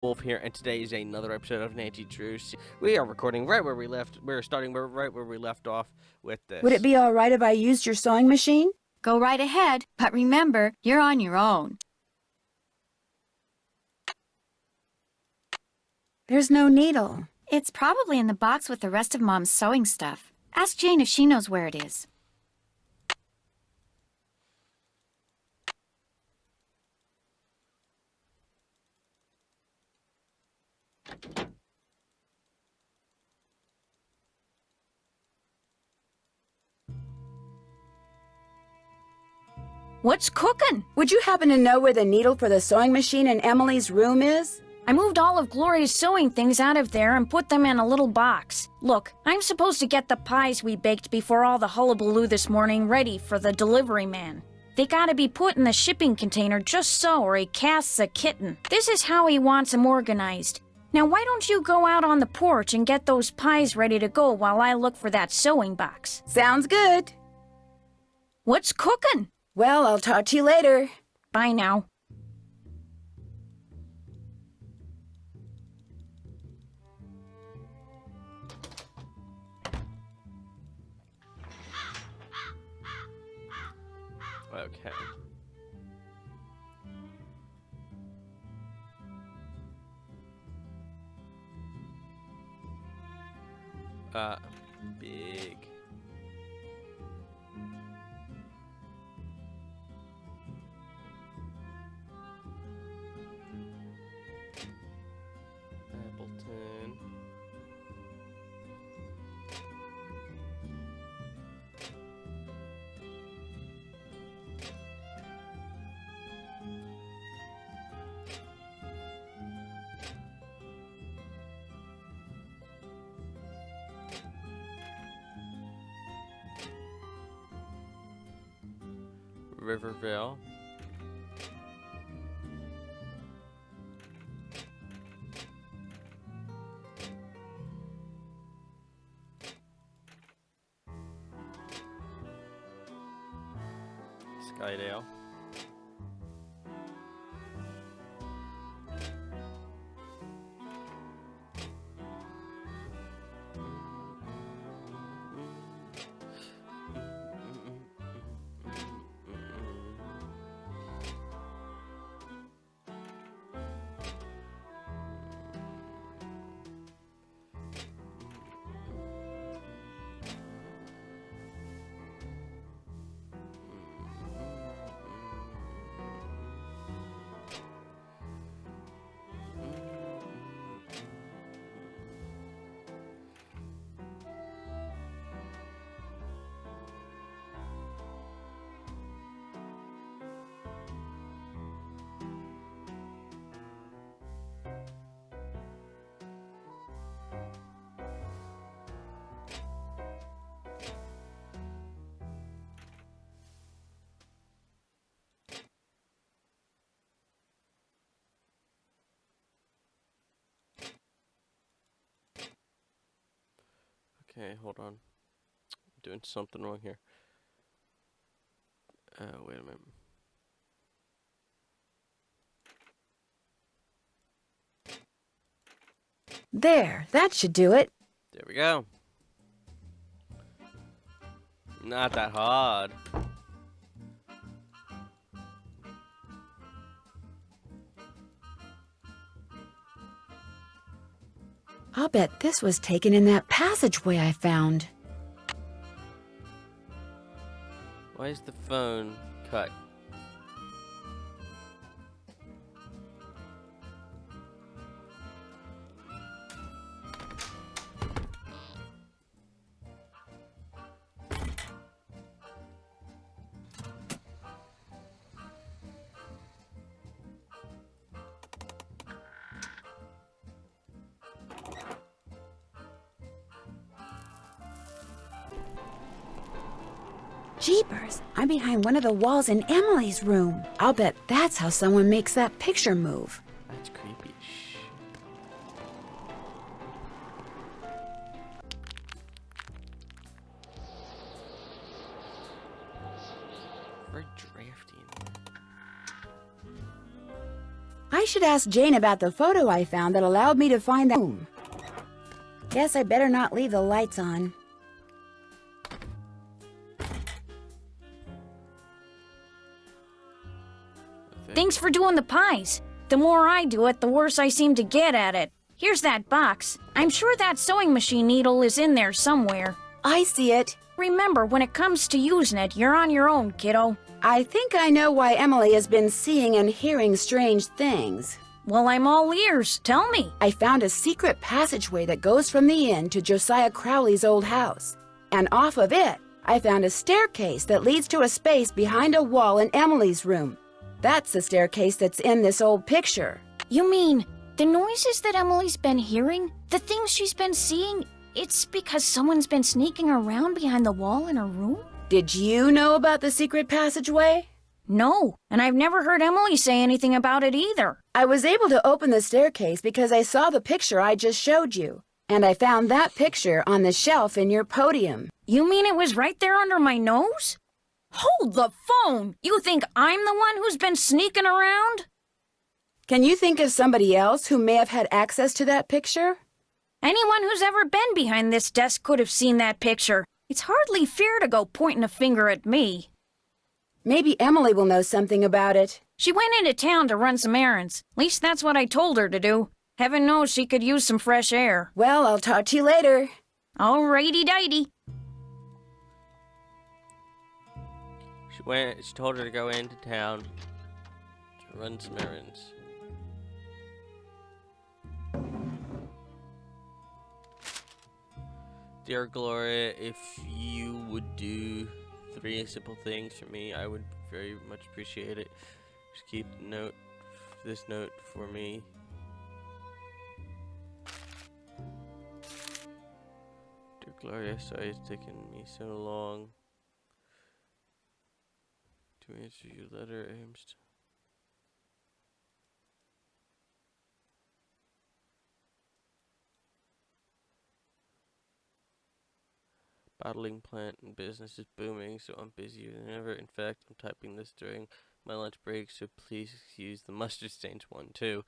Wolf here, and today is another episode of Nancy Drews. We are recording right where we left. We're starting right where we left off with this. Would it be all right if I used your sewing machine? Go right ahead, but remember, you're on your own. There's no needle. It's probably in the box with the rest of Mom's sewing stuff. Ask Jane if she knows where it is. What's cooking? Would you happen to know where the needle for the sewing machine in Emily's room is? I moved all of Gloria's sewing things out of there and put them in a little box. Look, I'm supposed to get the pies we baked before all the hullabaloo this morning ready for the delivery man. They gotta be put in the shipping container just so, or he casts a kitten. This is how he wants them organized. Now why don't you go out on the porch and get those pies ready to go while I look for that sewing box? Sounds good. What's cooking? Well, I'll talk to you later. Bye now. Okay. Big. Appleton. Riverville. Skydale. Okay, hold on. I'm doing something wrong here. Wait a minute. There, that should do it. There we go. Not that hard. I'll bet this was taken in that passageway I found. Why is the phone cut? Jeepers, I'm behind one of the walls in Emily's room. I'll bet that's how someone makes that picture move. That's creepy. Shh. Very drafty in there. I should ask Jane about the photo I found that allowed me to find that room. Guess I better not leave the lights on. Thanks for doing the pies. The more I do it, the worse I seem to get at it. Here's that box. I'm sure that sewing machine needle is in there somewhere. I see it. Remember, when it comes to using it, you're on your own, kiddo. I think I know why Emily has been seeing and hearing strange things. Well, I'm all ears. Tell me. I found a secret passageway that goes from the inn to Josiah Crowley's old house. And off of it, I found a staircase that leads to a space behind a wall in Emily's room. That's the staircase that's in this old picture. You mean the noises that Emily's been hearing? The things she's been seeing? It's because someone's been sneaking around behind the wall in her room? Did you know about the secret passageway? No, and I've never heard Emily say anything about it either. I was able to open the staircase because I saw the picture I just showed you. And I found that picture on the shelf in your podium. You mean it was right there under my nose? Hold the phone! You think I'm the one who's been sneaking around? Can you think of somebody else who may have had access to that picture? Anyone who's ever been behind this desk could have seen that picture. It's hardly fair to go pointing a finger at me. Maybe Emily will know something about it. She went into town to run some errands. At least that's what I told her to do. Heaven knows she could use some fresh air. Well, I'll talk to you later. Alrighty-dighty. She told her to go into town to run some errands. Dear Gloria, if you would do 3 simple things for me, I would very much appreciate it. Just keep this note for me. Dear Gloria, sorry it's taken me so long to answer your letter. Bottling plant and business is booming, so I'm busier than ever. In fact, I'm typing this during my lunch break, so please excuse the mustard stains one too.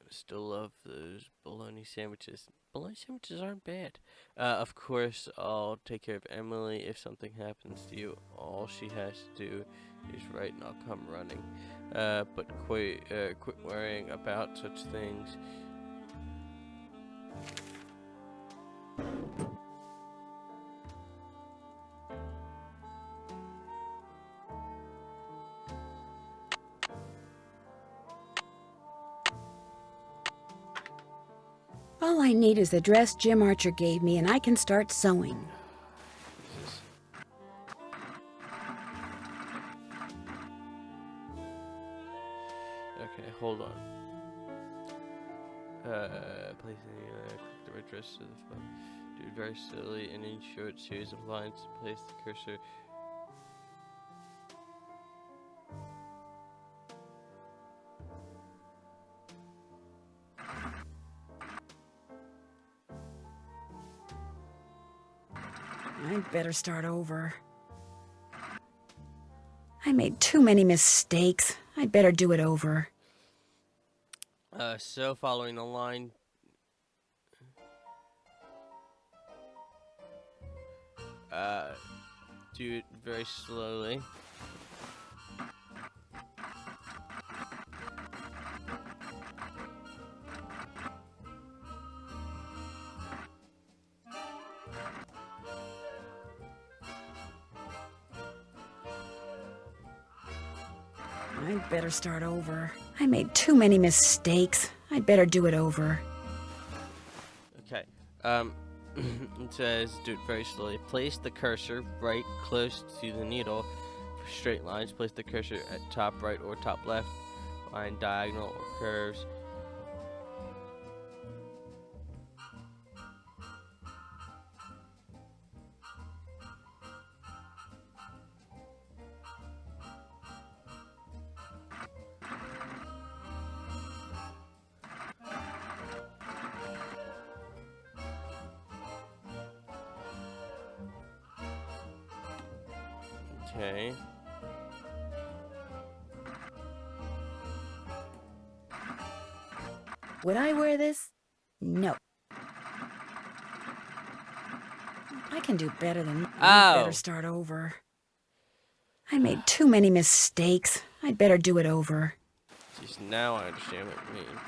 Still love those bologna sandwiches. Bologna sandwiches aren't bad. Of course, I'll take care of Emily. If something happens to you, all she has to do is write and I'll come running. But quit worrying about such things. All I need is the dress Jim Archer gave me, and I can start sewing. Okay, hold on. Placing the right dress to the front. Do it very slowly and in short series of lines. Place the cursor. I'd better start over. I made too many mistakes. I'd better do it over. So following the line. Do it very slowly. I'd better start over. I made too many mistakes. I'd better do it over. Okay. It says do it very slowly. Place the cursor right close to the needle. For straight lines, place the cursor at top right or top left. Line diagonal or curves. Okay. Would I wear this? No. I can do better than that. Ow. Better start over. I made too many mistakes. I'd better do it over. Jeez, now I understand what you mean.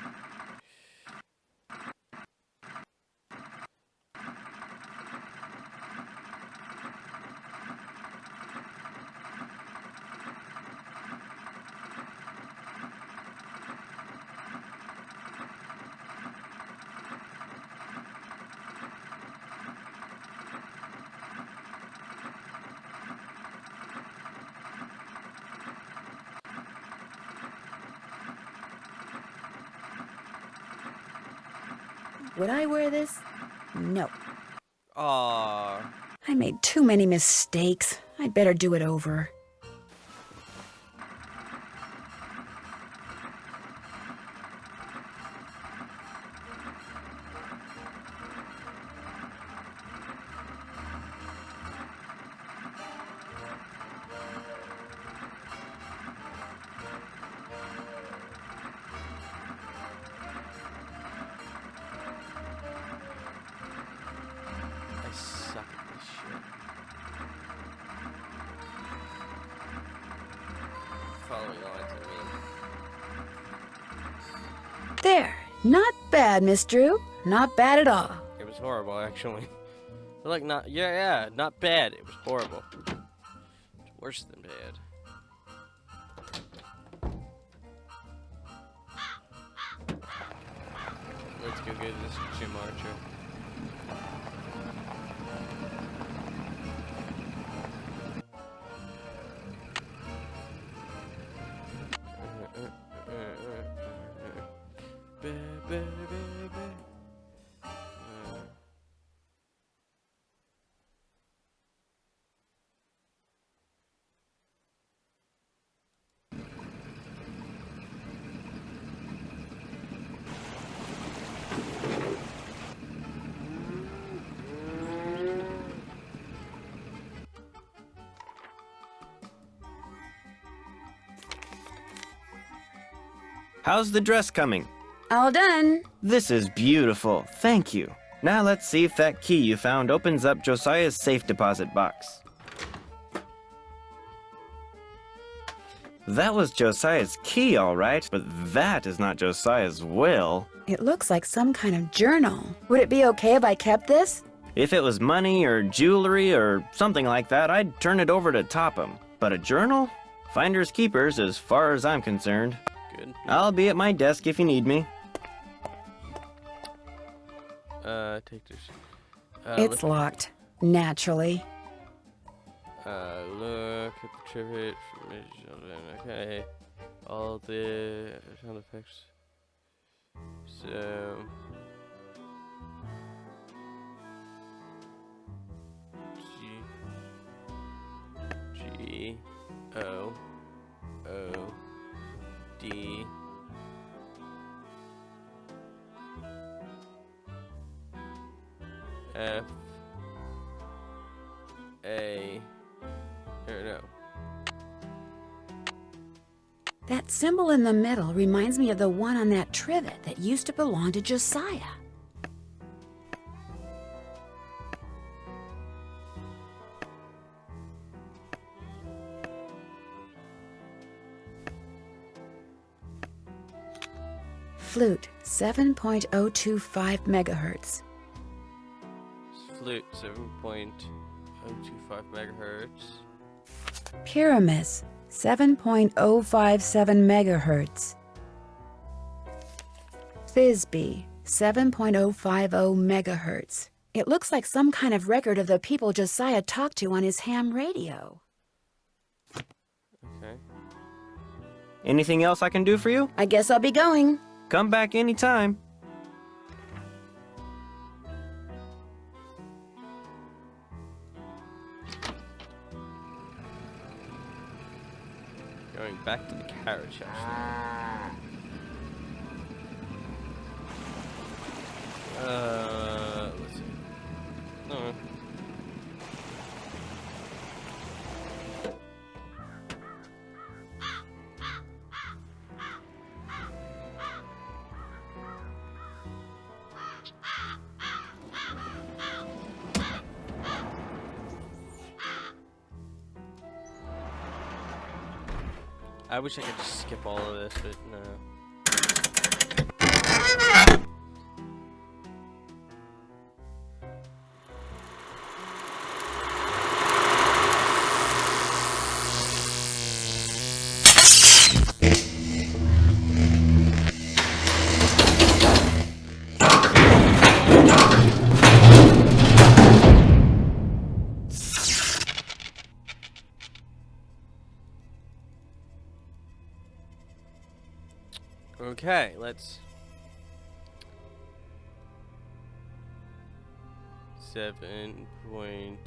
Would I wear this? No. Aww. I made too many mistakes. I'd better do it over. I suck at this shit. Following lines, I mean. There. Not bad, Miss Drew. Not bad at all. It was horrible, actually. Like, not, yeah, not bad. It was horrible. It's worse than bad. Let's go get this Jim Archer. How's the dress coming? All done. This is beautiful. Thank you. Now let's see if that key you found opens up Josiah's safe deposit box. That was Josiah's key, all right, but that is not Josiah's will. It looks like some kind of journal. Would it be okay if I kept this? If it was money or jewelry or something like that, I'd turn it over to Topham. But a journal? Finders keepers as far as I'm concerned. Good. I'll be at my desk if you need me. Take this. It's locked. Naturally. Look at the tribute. Okay. All the sound effects. So. G O O D F A or no. That symbol in the middle reminds me of the one on that trivet that used to belong to Josiah. Flute, 7.025 megahertz. Flute 7.025 megahertz. Pyramus, 7.057 megahertz. Thisbe, 7.050 megahertz. It looks like some kind of record of the people Josiah talked to on his ham radio. Okay. Anything else I can do for you? I guess I'll be going. Come back anytime. Going back to the carriage house. Let's see. No. I wish I could just skip all of this, but no. Okay, let's 7 point.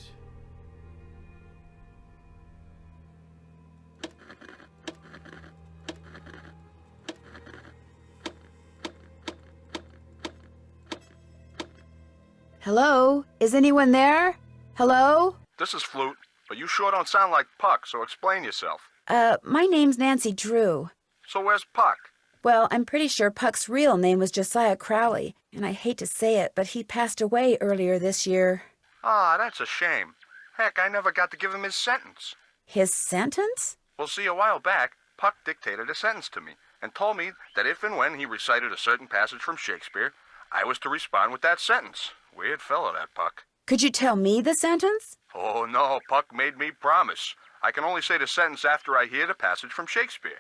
Hello? Is anyone there? Hello? This is Flute, but you sure don't sound like Puck, so explain yourself. My name's Nancy Drew. So where's Puck? Well, I'm pretty sure Puck's real name was Josiah Crowley, and I hate to say it, but he passed away earlier this year. Ah, that's a shame. Heck, I never got to give him his sentence. His sentence? Well, see, a while back, Puck dictated a sentence to me and told me that if and when he recited a certain passage from Shakespeare, I was to respond with that sentence. Weird fellow, that Puck. Could you tell me the sentence? Oh, no, Puck made me promise. I can only say the sentence after I hear the passage from Shakespeare.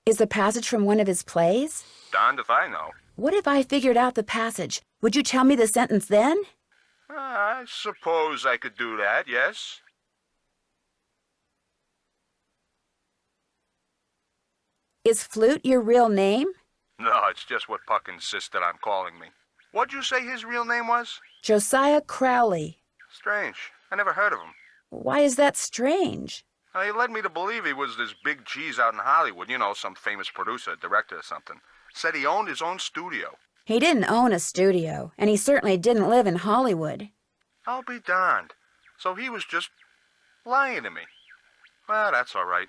Is the passage from one of his plays? Darned if I know. What if I figured out the passage? Would you tell me the sentence then? I suppose I could do that, yes. Is Flute your real name? No, it's just what Puck insisted on calling me. What'd you say his real name was? Josiah Crowley. Strange. I never heard of him. Why is that strange? He led me to believe he was this big cheese out in Hollywood, you know, some famous producer, director or something. Said he owned his own studio. He didn't own a studio, and he certainly didn't live in Hollywood. I'll be darned. So he was just lying to me. Well, that's all right.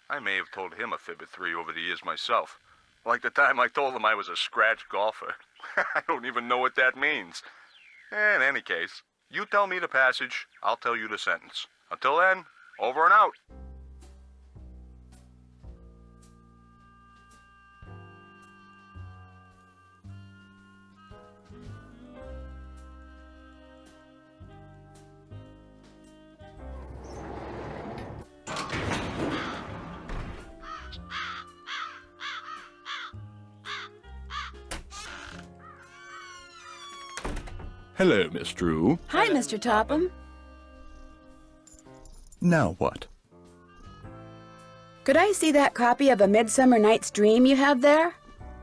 I may have told him a fib or three over the years myself. Like the time I told him I was a scratch golfer. I don't even know what that means. In any case, you tell me the passage, I'll tell you the sentence. Until then, over and out. Hello, Miss Drew. Hi, Mr. Topham. Now what? Could I see that copy of A Midsummer Night's Dream you have there?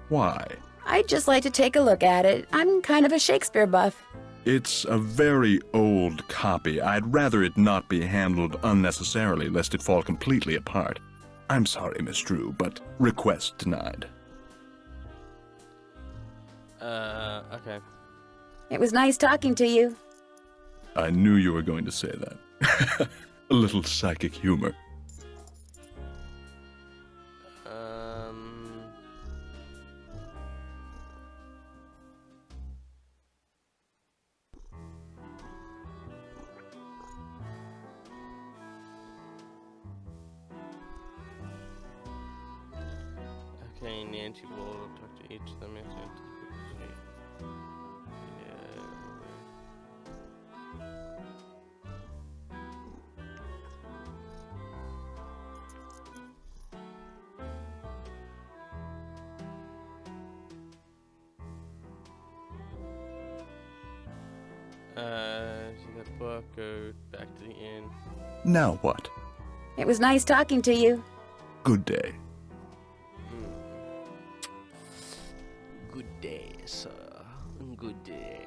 Why? I'd just like to take a look at it. I'm kind of a Shakespeare buff. It's a very old copy. I'd rather it not be handled unnecessarily, lest it fall completely apart. I'm sorry, Miss Drew, but request denied. Okay. It was nice talking to you. I knew you were going to say that. A little psychic humor. Okay, Nancy will talk to each of them. See that book, go back to the inn. Now what? It was nice talking to you. Good day. Good day, sir. Good day.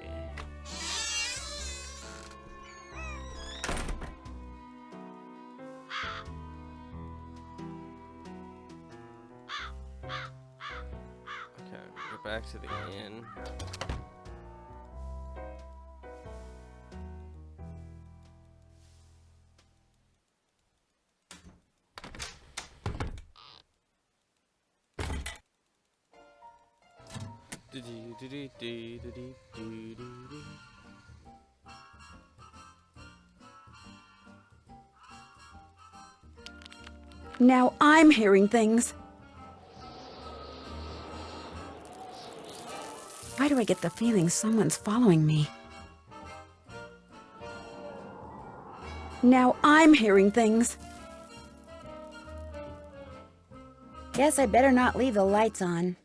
Okay, go back to the inn. Now I'm hearing things. Why do I get the feeling someone's following me? Now I'm hearing things. Guess I better not leave the lights on.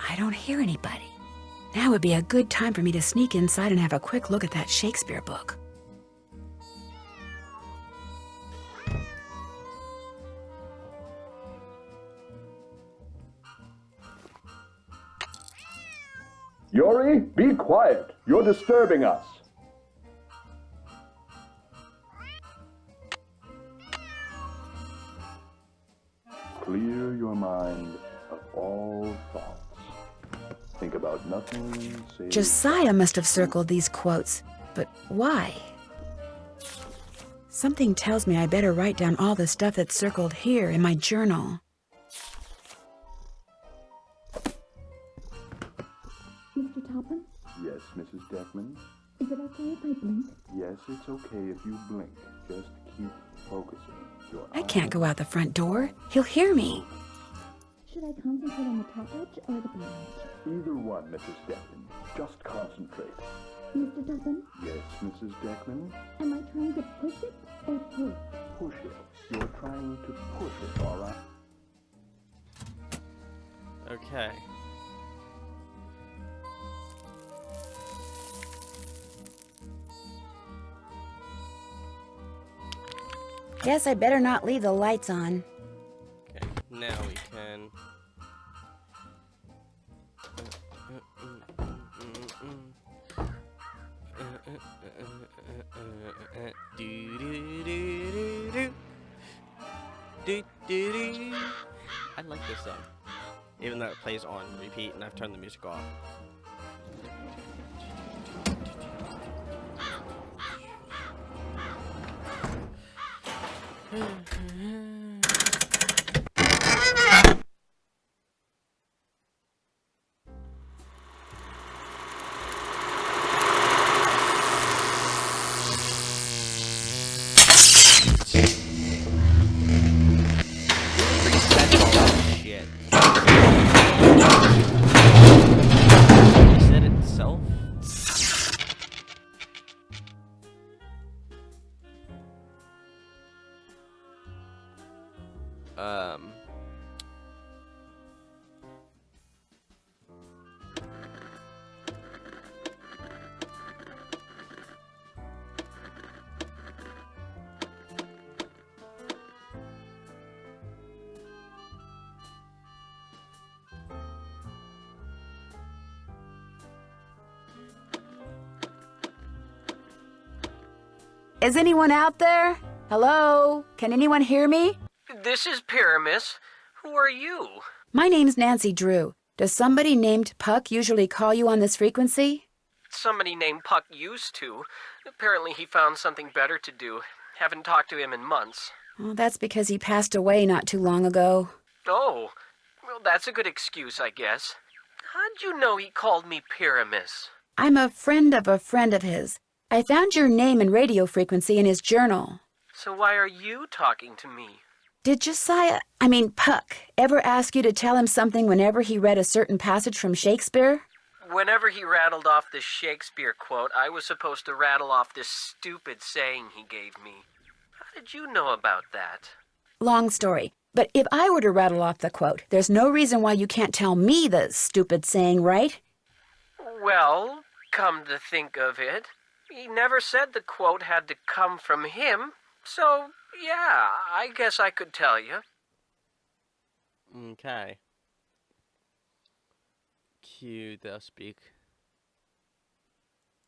I don't hear anybody. Now would be a good time for me to sneak inside and have a quick look at that Shakespeare book. Yori, be quiet. You're disturbing us. Clear your mind of all thoughts. Think about nothing save... Josiah must have circled these quotes, but why? Something tells me I better write down all the stuff that's circled here in my journal. Mr. Topham? Yes, Mrs. Deckman? Is it okay if I blink? Yes, it's okay if you blink. Just keep focusing. Your I can't go out the front door. He'll hear me. Should I concentrate on the top edge or the bottom edge? Either one, Mrs. Deckman. Just concentrate. Mr. Topham, Yes, Mrs. Deckman? am I trying to push it or pull? Push it. You're trying to push it, all right? Okay. Guess I better not leave the lights on. Okay, now we can. I like this song, even though it plays on repeat and I've turned the music off. Shit. Is that itself? Is anyone out there? Hello? Can anyone hear me? This is Pyramus. Who are you? My name's Nancy Drew. Does somebody named Puck usually call you on this frequency? Somebody named Puck used to. Apparently he found something better to do. Haven't talked to him in months. Well, that's because he passed away not too long ago. Oh, well, that's a good excuse, I guess. How'd you know he called me Pyramus? I'm a friend of his. I found your name and radio frequency in his journal. So why are you talking to me? Did Puck, ever ask you to tell him something whenever he read a certain passage from Shakespeare? Whenever he rattled off this Shakespeare quote, I was supposed to rattle off this stupid saying he gave me. How did you know about that? Long story. But if I were to rattle off the quote, there's no reason why you can't tell me the stupid saying, right? Well, come to think of it, he never said the quote had to come from him, so yeah, I guess I could tell you. Okay. Cue thou speak.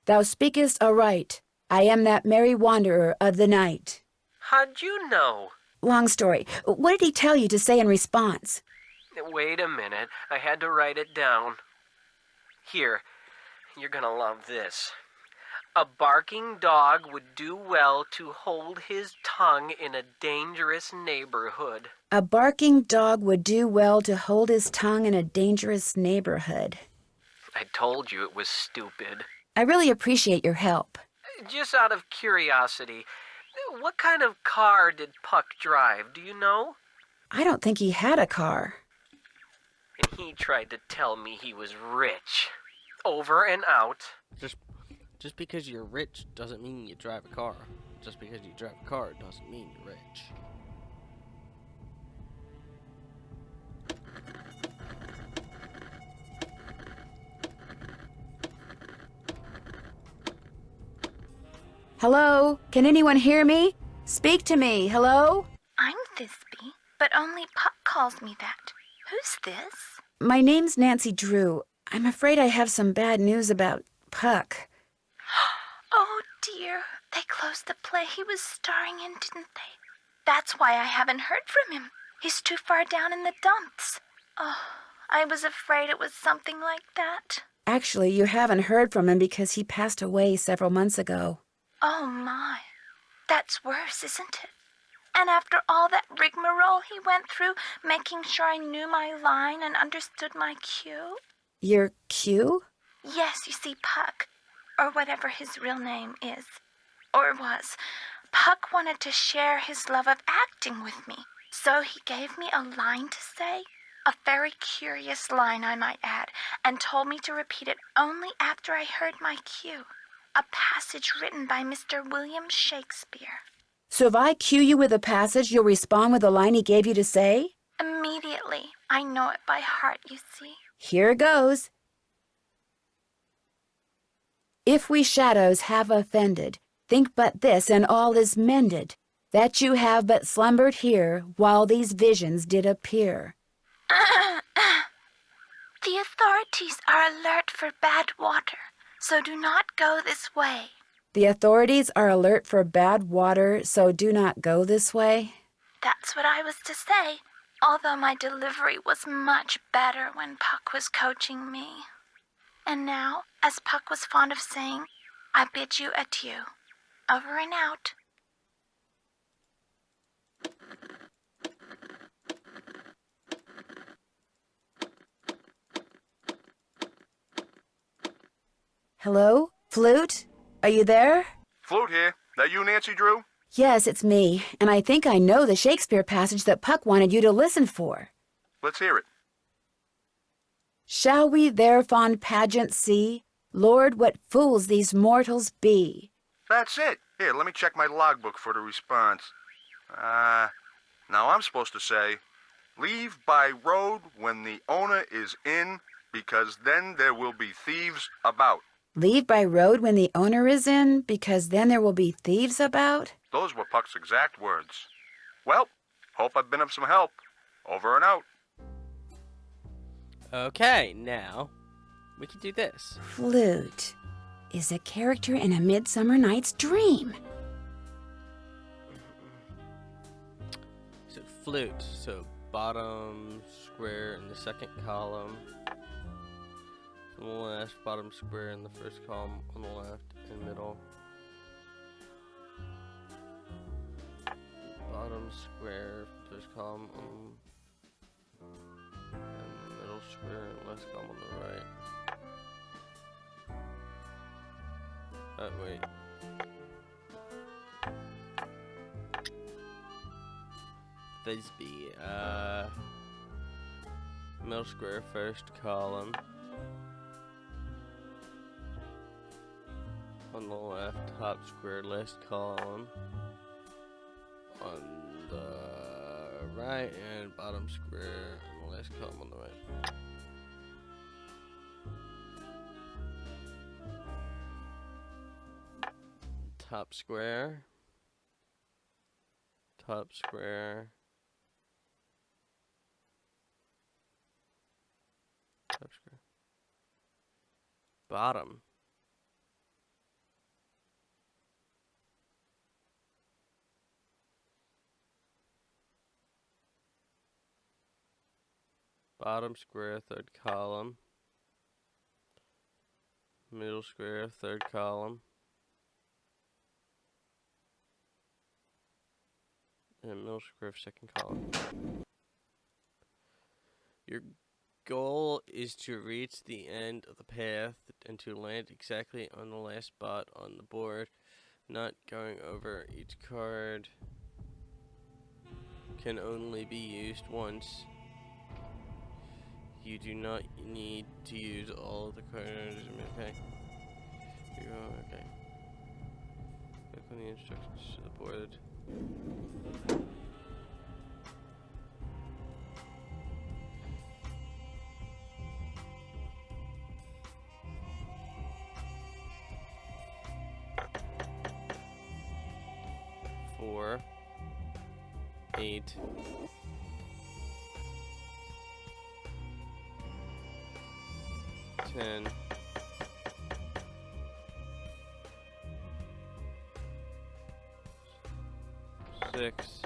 Thou speakest aright. I am that merry wanderer of the night. How'd you know? Long story. What did he tell you to say in response? Wait a minute, I had to write it down. Here, you're gonna love this. A barking dog would do well to hold his tongue in a dangerous neighborhood. A barking dog would do well to hold his tongue in a dangerous neighborhood. I told you it was stupid. I really appreciate your help. Just out of curiosity, what kind of car did Puck drive, do you know? I don't think he had a car. And he tried to tell me he was rich. Over and out. Just because you're rich doesn't mean you drive a car. Just because you drive a car doesn't mean you're rich. Hello? Can anyone hear me? Speak to me. Hello? I'm Thisbe, but only Puck calls me that. Who's this? My name's Nancy Drew. I'm afraid I have some bad news about Puck. Oh dear, they closed the play he was starring in, didn't they? That's why I haven't heard from him. He's too far down in the dumps. Oh, I was afraid it was something like that. Actually, you haven't heard from him because he passed away several months ago. Oh my, that's worse, isn't it? And after all that rigmarole he went through, making sure I knew my line and understood my cue? Your cue? Yes, you see, Puck, or whatever his real name is, or was, Puck wanted to share his love of acting with me. So he gave me a line to say, a very curious line I might add, and told me to repeat it only after I heard my cue. A passage written by Mr. William Shakespeare. So if I cue you with a passage, you'll respond with the line he gave you to say? Immediately. I know it by heart, you see. Here goes. If we shadows have offended, think but this and all is mended, that you have but slumbered here while these visions did appear. The authorities are alert for bad water, so do not go this way. The authorities are alert for bad water, so do not go this way. That's what I was to say, although my delivery was much better when Puck was coaching me. And now, as Puck was fond of saying, I bid you adieu. Over and out. Hello? Flute? Are you there? Flute here. That you, Nancy Drew? Yes, it's me, and I think I know the Shakespeare passage that Puck wanted you to listen for. Let's hear it. Shall we their fond pageant see? Lord, what fools these mortals be. That's it. Here, let me check my logbook for the response. Now I'm supposed to say, leave by road when the owner is in, because then there will be thieves about. Leave by road when the owner is in, because then there will be thieves about? Those were Puck's exact words. Well, hope I've been of some help. Over and out. Okay, now we can do this. Flute is a character in A Midsummer Night's Dream. So flute, so bottom square in the second column. On the left, bottom square in the first column on the left, and middle. Bottom square, first column and middle square and last column on the right. Wait. Thisbe, middle square, first column. On the left, top square, last column. On the right, and bottom square, and the last column on the right. Top square. Top square. Top square. Bottom. Bottom square, third column. Middle square, third column. in the middle square of second column. Your goal is to reach the end of the path and to land exactly on the last spot on the board. Not going over each card can only be used once. You do not need to use all of the cards. Okay. Here you go. Okay. Click on the instructions to the board. Four, 8, 10, 6,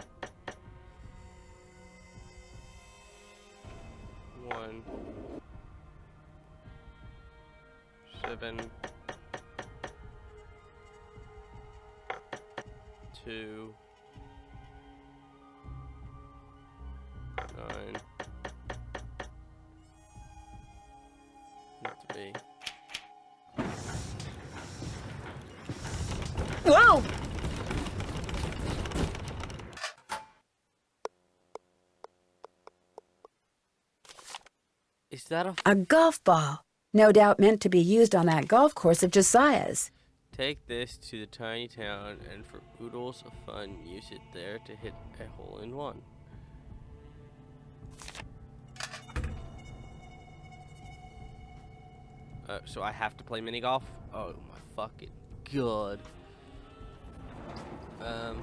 1, 7, 2, 9, 3. Whoa! Is that A golf ball. No doubt meant to be used on that golf course of Josiah's. Take this to the tiny town and for oodles of fun use it there to hit a hole-in-one. So I have to play mini golf? Oh my fucking god. I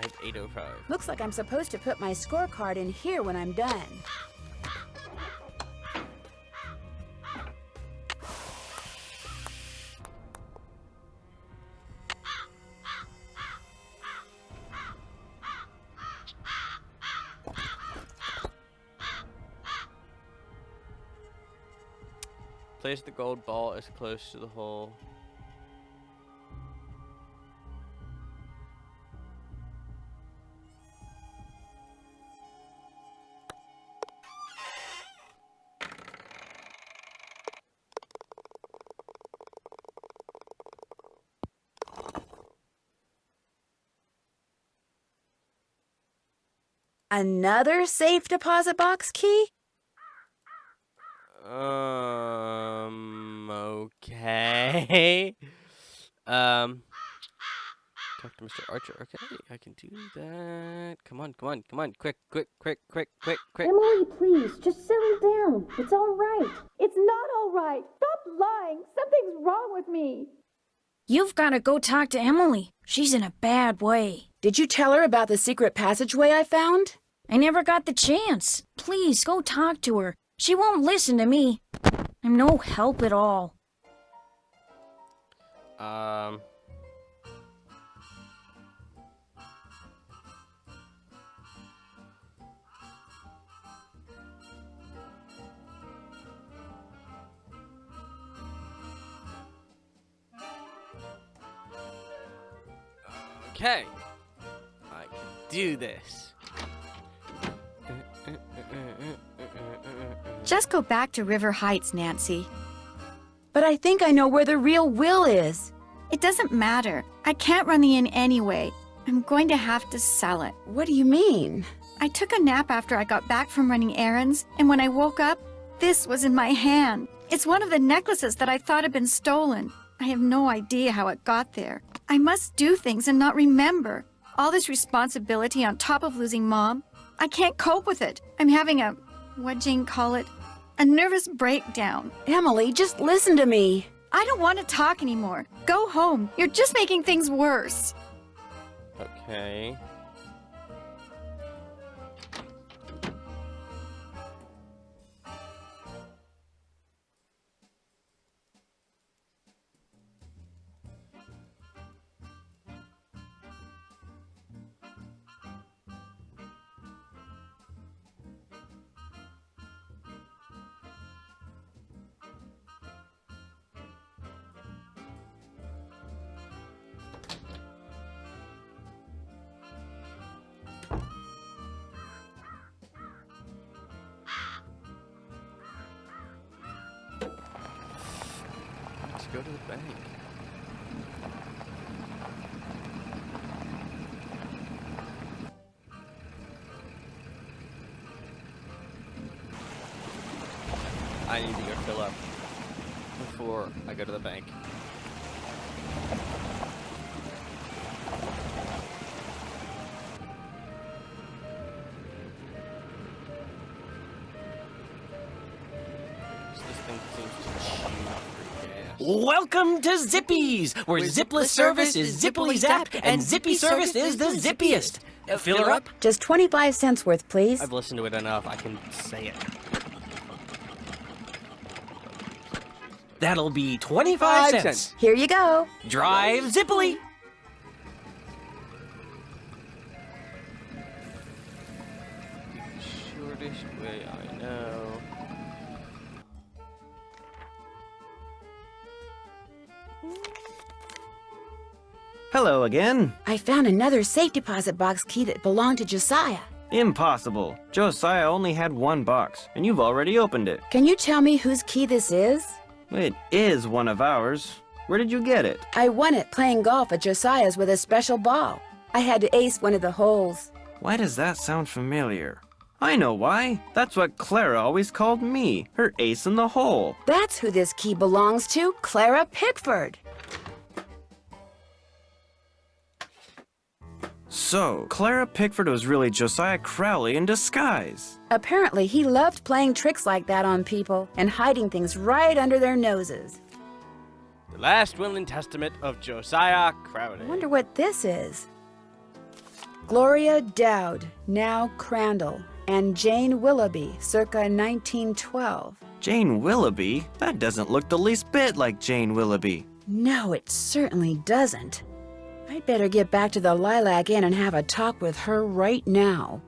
have 805. Looks like I'm supposed to put my scorecard in here when I'm done. Place the gold ball as close to the hole. Another safe deposit box key? Okay. Talk to Mr. Archer. Okay, I can do that. Come on, come on, come on. Quick, quick, quick, quick, quick, quick. Emily, please, just settle down. It's all right. It's not all right. Stop lying. Something's wrong with me. You've got to go talk to Emily. She's in a bad way. Did you tell her about the secret passageway I found? I never got the chance. Please, go talk to her. She won't listen to me. I'm no help at all. Okay. I can do this. Just go back to River Heights, Nancy. But I think I know where the real Will is. It doesn't matter. I can't run the inn anyway. I'm going to have to sell it. What do you mean? I took a nap after I got back from running errands, and when I woke up, this was in my hand. It's one of the necklaces that I thought had been stolen. I have no idea how it got there. I must do things and not remember. All this responsibility on top of losing Mom. I can't cope with it. I'm having what Jane call it, a nervous breakdown. Emily, just listen to me. I don't want to talk anymore. Go home. You're just making things worse. Okay. go to the bank. I need to go fill up before I go to the bank. This thing seems to chew through gas. Welcome to Zippy's, where Zipless service is Zippily Zap and Zippy service is the zippiest. Fill her up. Just 25 cents worth, please. I've listened to it enough, I can say it. That'll be 25 cents. Here you go. Drive Zippily. Shortest way I know. Hello again. I found another safe deposit box key that belonged to Josiah. Impossible. Josiah only had one box, and you've already opened it. Can you tell me whose key this is? It is one of ours. Where did you get it? I won it playing golf at Josiah's with a special ball. I had to ace one of the holes. Why does that sound familiar? I know why. That's what Clara always called me, her ace in the hole. That's who this key belongs to, Clara Pickford. So, Clara Pickford was really Josiah Crowley in disguise. Apparently, he loved playing tricks like that on people and hiding things right under their noses. The last will and testament of Josiah Crowley. I wonder what this is. Gloria Dowd, now Crandall, and Jane Willoughby, circa 1912. Jane Willoughby? That doesn't look the least bit like Jane Willoughby. No, it certainly doesn't. I'd better get back to the Lilac Inn and have a talk with her right now.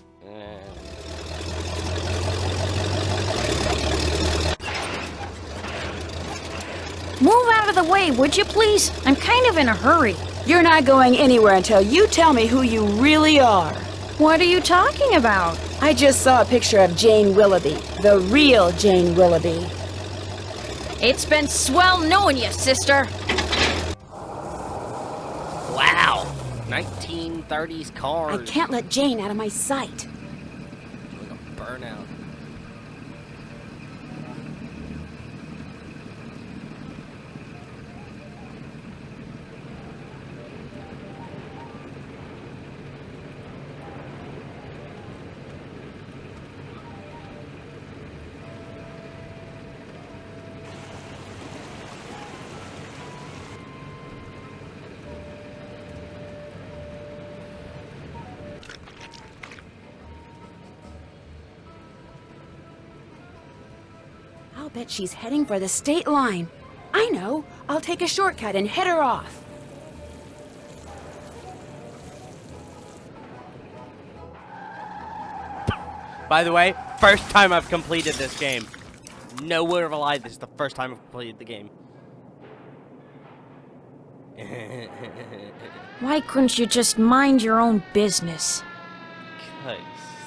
Move out of the way, would you please? I'm kind of in a hurry. You're not going anywhere until you tell me who you really are. What are you talking about? I just saw a picture of Jane Willoughby, the real Jane Willoughby. It's been swell knowing you, sister. Wow! 1930s cars. I can't let Jane out of my sight. Doing a burnout. I'll bet she's heading for the state line. I know. I'll take a shortcut and head her off. By the way, first time I've completed this game. No word of a lie, this is the first time I've completed the game. Why couldn't you just mind your own business?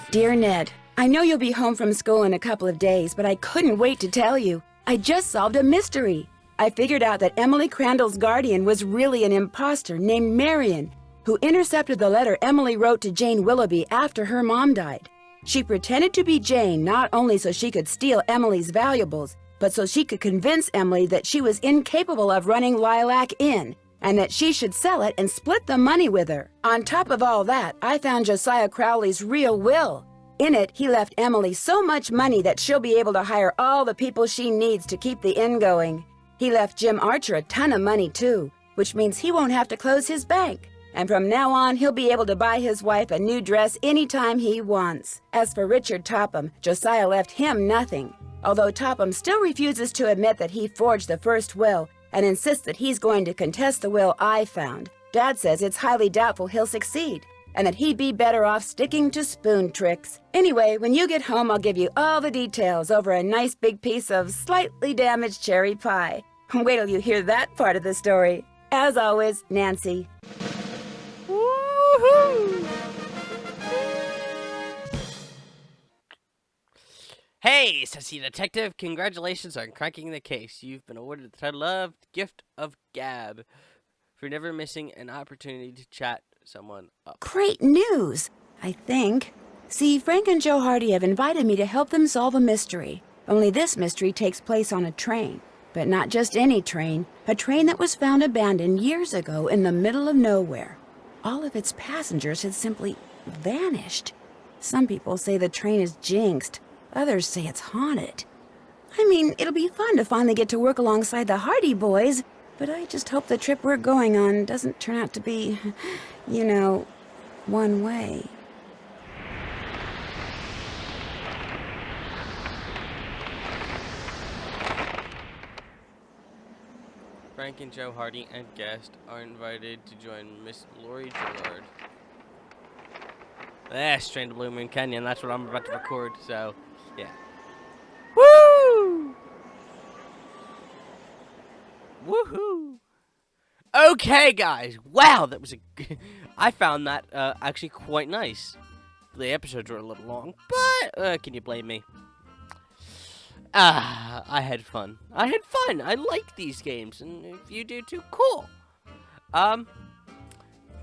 Dear Ned, I know you'll be home from school in a couple of days, but I couldn't wait to tell you. I just solved a mystery. I figured out that Emily Crandall's guardian was really an imposter named Marion, who intercepted the letter Emily wrote to Jane Willoughby after her mom died. She pretended to be Jane not only so she could steal Emily's valuables, but so she could convince Emily that she was incapable of running Lilac Inn, and that she should sell it and split the money with her. On top of all that, I found Josiah Crowley's real will. In it, he left Emily so much money that she'll be able to hire all the people she needs to keep the inn going. He left Jim Archer a ton of money too, which means he won't have to close his bank. And from now on, he'll be able to buy his wife a new dress anytime he wants. As for Richard Topham, Josiah left him nothing. Although Topham still refuses to admit that he forged the first will and insists that he's going to contest the will I found. Dad says it's highly doubtful he'll succeed, and that he'd be better off sticking to spoon tricks. Anyway, when you get home, I'll give you all the details over a nice big piece of slightly damaged cherry pie. Wait till you hear that part of the story. As always, Nancy. Woohoo! Hey, Sassy Detective, congratulations on cracking the case. You've been awarded the title of Gift of Gab for never missing an opportunity to chat someone up. Great news, I think. See, Frank and Joe Hardy have invited me to help them solve a mystery. Only this mystery takes place on a train. But not just any train. A train that was found abandoned years ago in the middle of nowhere. All of its passengers had simply vanished. Some people say the train is jinxed. Others say it's haunted. I mean, it'll be fun to finally get to work alongside the Hardy Boys, but I just hope the trip we're going on doesn't turn out to be, you know, one way. Frank and Joe Hardy and guest are invited to join Miss Lori Gillard. Train to Blue Moon Canyon, that's what I'm about to record, so, yeah. Woo! Woohoo! Okay, guys, wow, that was I found that, actually quite nice. The episodes were a little long, but, can you blame me? I had fun. I like these games, and if you do too, cool.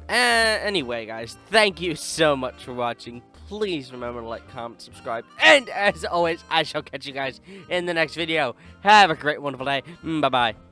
Anyway, guys, thank you so much for watching. Please remember to like, comment, subscribe, and as always, I shall catch you guys in the next video. Have a great, wonderful day. Bye-bye.